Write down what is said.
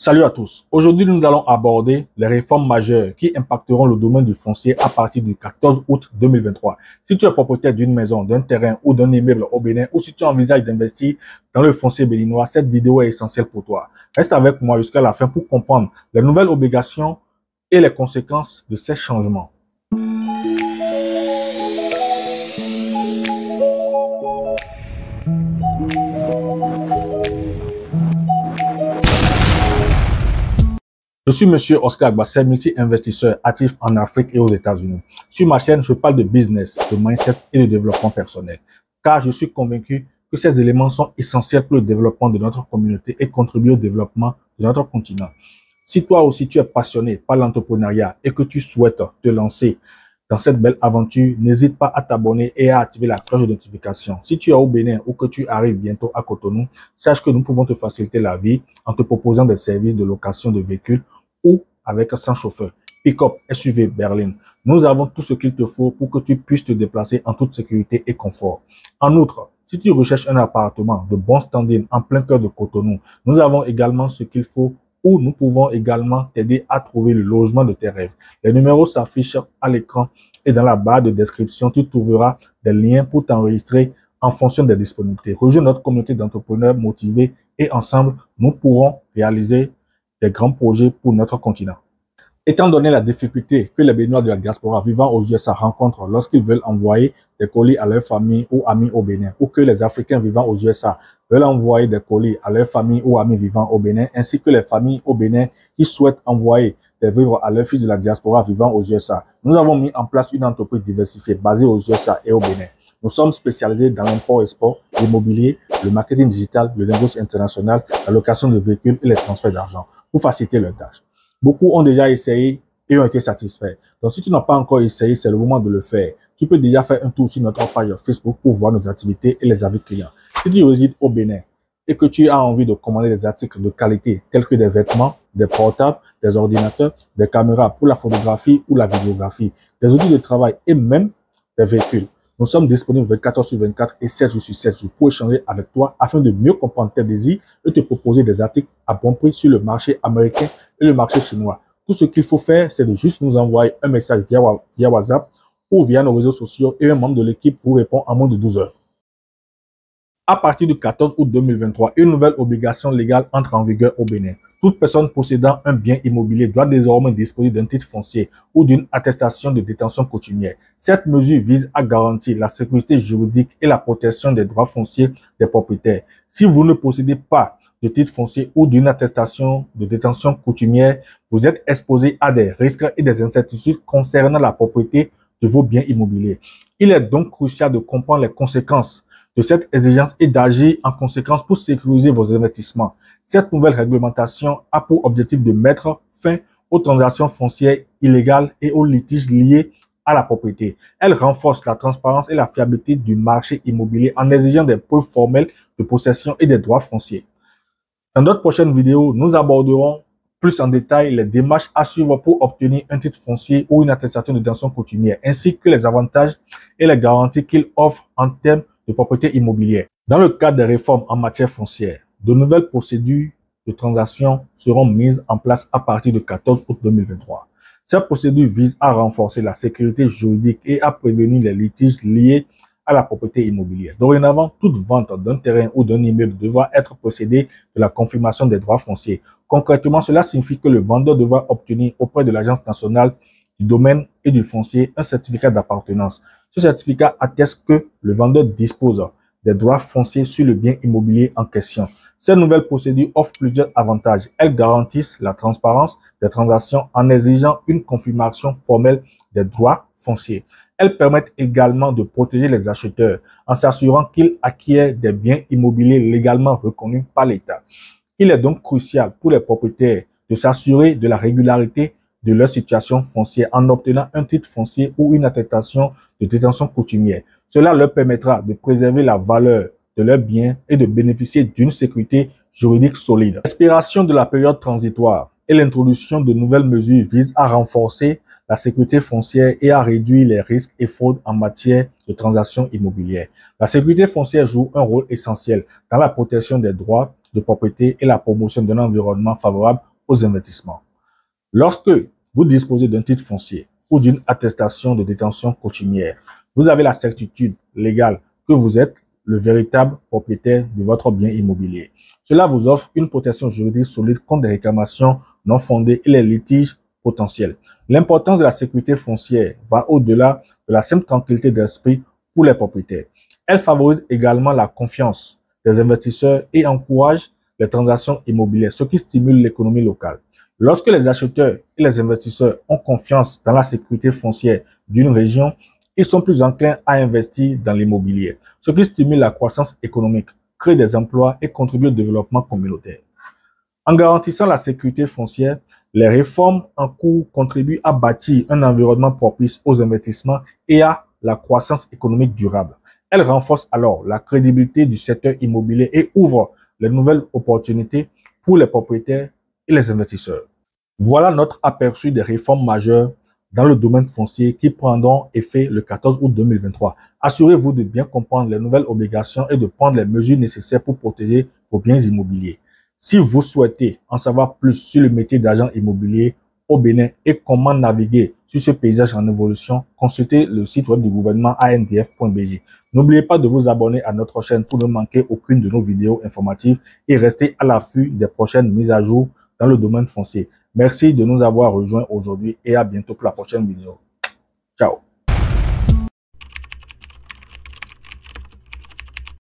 Salut à tous. Aujourd'hui, nous allons aborder les réformes majeures qui impacteront le domaine du foncier à partir du 14 août 2023. Si tu es propriétaire d'une maison, d'un terrain ou d'un immeuble au Bénin, ou si tu envisages d'investir dans le foncier béninois, cette vidéo est essentielle pour toi. Reste avec moi jusqu'à la fin pour comprendre les nouvelles obligations et les conséquences de ces changements. Je suis Monsieur Oscar Agbasset, multi-investisseur actif en Afrique et aux États-Unis. Sur ma chaîne, je parle de business, de mindset et de développement personnel. Car je suis convaincu que ces éléments sont essentiels pour le développement de notre communauté et contribuent au développement de notre continent. Si toi aussi tu es passionné par l'entrepreneuriat et que tu souhaites te lancer dans cette belle aventure, n'hésite pas à t'abonner et à activer la cloche de notification. Si tu es au Bénin ou que tu arrives bientôt à Cotonou, sache que nous pouvons te faciliter la vie en te proposant des services de location de véhicules ou avec 100 chauffeurs. Pick-up, SUV, berline. Nous avons tout ce qu'il te faut pour que tu puisses te déplacer en toute sécurité et confort. En outre, si tu recherches un appartement de bon standing en plein cœur de Cotonou, nous avons également ce qu'il faut ou nous pouvons également t'aider à trouver le logement de tes rêves. Les numéros s'affichent à l'écran et dans la barre de description, tu trouveras des liens pour t'enregistrer en fonction des disponibilités. Rejoins notre communauté d'entrepreneurs motivés et ensemble, nous pourrons réaliser des grands projets pour notre continent. Étant donné la difficulté que les Béninois de la diaspora vivant aux USA rencontrent lorsqu'ils veulent envoyer des colis à leur famille ou amis au Bénin, ou que les Africains vivant aux USA veulent envoyer des colis à leur famille ou amis vivant au Bénin, ainsi que les familles au Bénin qui souhaitent envoyer des vivres à leurs fils de la diaspora vivant aux USA, nous avons mis en place une entreprise diversifiée basée aux USA et au Bénin. Nous sommes spécialisés dans l'import-export, l'immobilier, le marketing digital, le négoce international, la location de véhicules et les transferts d'argent pour faciliter leurs tâches. Beaucoup ont déjà essayé et ont été satisfaits. Donc, si tu n'as pas encore essayé, c'est le moment de le faire. Tu peux déjà faire un tour sur notre page Facebook pour voir nos activités et les avis clients. Si tu résides au Bénin et que tu as envie de commander des articles de qualité tels que des vêtements, des portables, des ordinateurs, des caméras pour la photographie ou la vidéographie, des outils de travail et même des véhicules, nous sommes disponibles 24/24 et 7 jours sur 7 jours pour échanger avec toi afin de mieux comprendre tes désirs et te proposer des articles à bon prix sur le marché américain et le marché chinois. Tout ce qu'il faut faire, c'est de juste nous envoyer un message via WhatsApp ou via nos réseaux sociaux et un membre de l'équipe vous répond en moins de 12 heures. À partir du 14 août 2023, une nouvelle obligation légale entre en vigueur au Bénin. Toute personne possédant un bien immobilier doit désormais disposer d'un titre foncier ou d'une attestation de détention coutumière. Cette mesure vise à garantir la sécurité juridique et la protection des droits fonciers des propriétaires. Si vous ne possédez pas de titre foncier ou d'une attestation de détention coutumière, vous êtes exposé à des risques et des incertitudes concernant la propriété de vos biens immobiliers. Il est donc crucial de comprendre les conséquences de cette exigence et d'agir en conséquence pour sécuriser vos investissements. Cette nouvelle réglementation a pour objectif de mettre fin aux transactions foncières illégales et aux litiges liés à la propriété. Elle renforce la transparence et la fiabilité du marché immobilier en exigeant des preuves formelles de possession et des droits fonciers. Dans notre prochaine vidéo, nous aborderons plus en détail les démarches à suivre pour obtenir un titre foncier ou une attestation de détention coutumière, ainsi que les avantages et les garanties qu'il offre en termes de propriété immobilière. Dans le cadre des réformes en matière foncière, de nouvelles procédures de transaction seront mises en place à partir du 14 août 2023. Ces procédures visent à renforcer la sécurité juridique et à prévenir les litiges liés à la propriété immobilière. Dorénavant, toute vente d'un terrain ou d'un immeuble devra être précédée de la confirmation des droits fonciers. Concrètement, cela signifie que le vendeur devra obtenir auprès de l'Agence nationale du domaine et du foncier un certificat d'appartenance. Ce certificat atteste que le vendeur dispose des droits fonciers sur le bien immobilier en question. Ces nouvelles procédures offrent plusieurs avantages. Elles garantissent la transparence des transactions en exigeant une confirmation formelle des droits fonciers. Elles permettent également de protéger les acheteurs en s'assurant qu'ils acquièrent des biens immobiliers légalement reconnus par l'État. Il est donc crucial pour les propriétaires de s'assurer de la régularité de leur situation foncière en obtenant un titre foncier ou une attestation de détention coutumière. Cela leur permettra de préserver la valeur de leurs biens et de bénéficier d'une sécurité juridique solide. L'expiration de la période transitoire et l'introduction de nouvelles mesures visent à renforcer la sécurité foncière et à réduire les risques et fraudes en matière de transactions immobilières. La sécurité foncière joue un rôle essentiel dans la protection des droits de propriété et la promotion d'un environnement favorable aux investissements. Lorsque vous disposez d'un titre foncier ou d'une attestation de détention coutumière, vous avez la certitude légale que vous êtes le véritable propriétaire de votre bien immobilier. Cela vous offre une protection juridique solide contre des réclamations non fondées et les litiges potentiels. L'importance de la sécurité foncière va au-delà de la simple tranquillité d'esprit pour les propriétaires. Elle favorise également la confiance des investisseurs et encourage les transactions immobilières, ce qui stimule l'économie locale. Lorsque les acheteurs et les investisseurs ont confiance dans la sécurité foncière d'une région, ils sont plus enclins à investir dans l'immobilier, ce qui stimule la croissance économique, crée des emplois et contribue au développement communautaire. En garantissant la sécurité foncière, les réformes en cours contribuent à bâtir un environnement propice aux investissements et à la croissance économique durable. Elles renforcent alors la crédibilité du secteur immobilier et ouvrent les nouvelles opportunités pour les propriétaires et les investisseurs. Voilà notre aperçu des réformes majeures dans le domaine foncier qui prendront effet le 14 août 2023. Assurez-vous de bien comprendre les nouvelles obligations et de prendre les mesures nécessaires pour protéger vos biens immobiliers. Si vous souhaitez en savoir plus sur le métier d'agent immobilier au Bénin et comment naviguer sur ce paysage en évolution, consultez le site web du gouvernement andf.bg. N'oubliez pas de vous abonner à notre chaîne pour ne manquer aucune de nos vidéos informatives et restez à l'affût des prochaines mises à jour dans le domaine foncier. Merci de nous avoir rejoints aujourd'hui et à bientôt pour la prochaine vidéo. Ciao.